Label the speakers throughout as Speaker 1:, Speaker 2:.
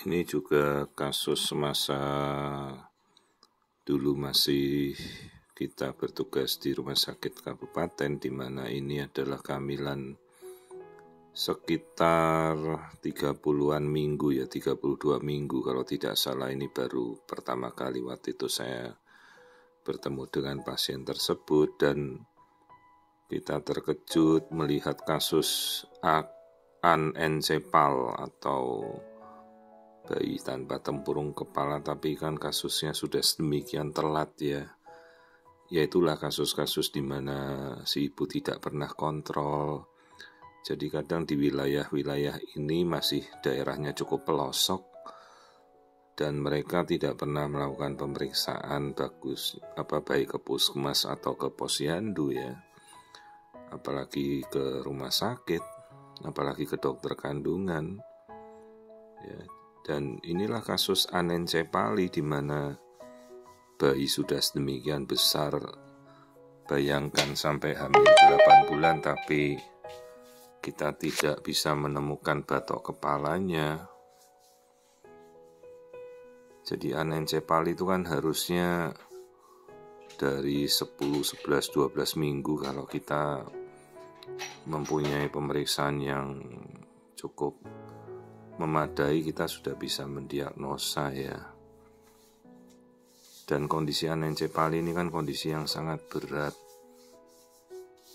Speaker 1: Ini juga kasus semasa dulu masih kita bertugas di rumah sakit kabupaten, di mana ini adalah kehamilan sekitar 30-an minggu ya, 32 minggu kalau tidak salah. Ini baru pertama kali waktu itu saya bertemu dengan pasien tersebut, dan kita terkejut melihat kasus anencefal atau bayi tanpa tempurung kepala, tapi kan kasusnya sudah sedemikian telat ya. Ya itulah kasus-kasus di mana si ibu tidak pernah kontrol. Jadi kadang di wilayah-wilayah ini masih daerahnya cukup pelosok dan mereka tidak pernah melakukan pemeriksaan baik ke puskesmas atau ke posyandu ya. Apalagi ke rumah sakit, apalagi ke dokter kandungan. Ya, dan inilah kasus anencefali di mana bayi sudah sedemikian besar. Bayangkan sampai hamil 8 bulan tapi kita tidak bisa menemukan batok kepalanya. Jadi anencefali itu kan harusnya dari 10, 11, 12 minggu kalau kita mempunyai pemeriksaan yang cukup memadai, kita sudah bisa mendiagnosa ya. Dan kondisi anencefali ini kan kondisi yang sangat berat.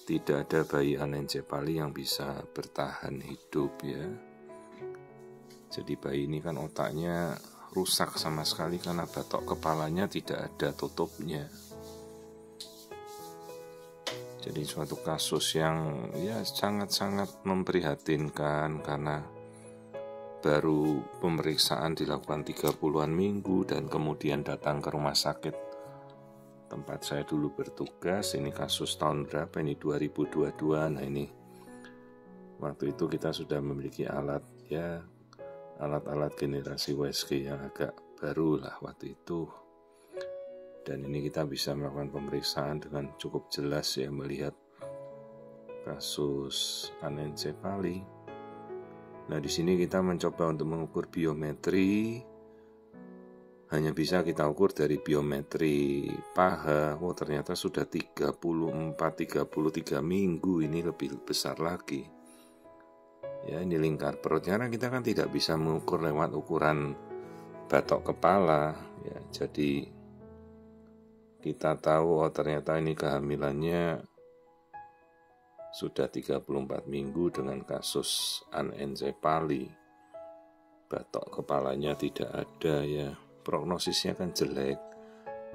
Speaker 1: Tidak ada bayi anencefali yang bisa bertahan hidup ya. Jadi bayi ini kan otaknya rusak sama sekali karena batok kepalanya tidak ada tutupnya. Jadi suatu kasus yang ya sangat-sangat memprihatinkan karena baru pemeriksaan dilakukan 30-an minggu dan kemudian datang ke rumah sakit tempat saya dulu bertugas. Ini kasus tahun berapa ini, 2022. Nah ini waktu itu kita sudah memiliki alat generasi USG yang agak baru lah waktu itu, dan ini kita bisa melakukan pemeriksaan dengan cukup jelas ya, melihat kasus anencefali. Nah, di sini kita mencoba untuk mengukur biometri. Hanya bisa kita ukur dari biometri paha. Oh, ternyata sudah 33 minggu, ini lebih besar lagi. Ya, ini lingkar perut. Karena kita kan tidak bisa mengukur lewat ukuran batok kepala. Ya, jadi kita tahu ternyata ini kehamilannya sudah 34 minggu dengan kasus anencefali. Batok kepalanya tidak ada ya. Prognosisnya kan jelek.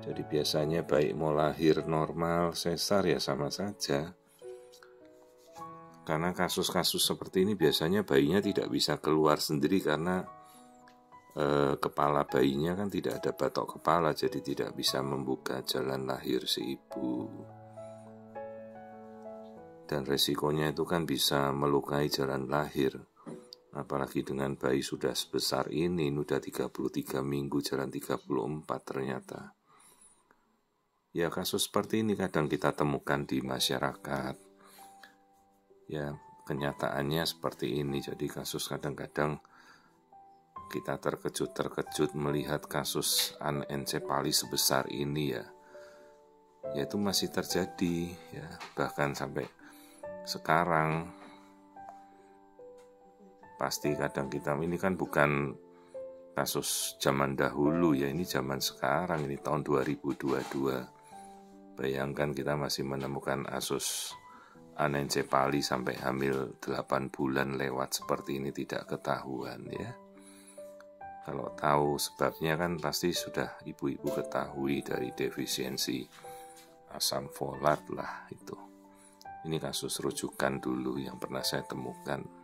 Speaker 1: Jadi biasanya baik mau lahir normal, sesar ya sama saja. Karena kasus-kasus seperti ini biasanya bayinya tidak bisa keluar sendiri karena kepala bayinya kan tidak ada batok kepala, jadi tidak bisa membuka jalan lahir si ibu. Dan resikonya itu kan bisa melukai jalan lahir. Apalagi dengan bayi sudah sebesar ini sudah 33 minggu, jalan 34 ternyata. Ya kasus seperti ini kadang kita temukan di masyarakat. Ya kenyataannya seperti ini. Jadi kasus kadang-kadang kita terkejut melihat kasus anencefali sebesar ini ya. Ya itu masih terjadi ya, bahkan sampai sekarang. Pasti kadang kita, ini kan bukan kasus zaman dahulu ya, ini zaman sekarang, ini tahun 2022. Bayangkan kita masih menemukan kasus anencefali sampai hamil 8 bulan lewat seperti ini tidak ketahuan ya. Kalau tahu sebabnya kan pasti sudah ibu-ibu ketahui dari defisiensi asam folat lah itu. Ini kasus rujukan dulu yang pernah saya temukan.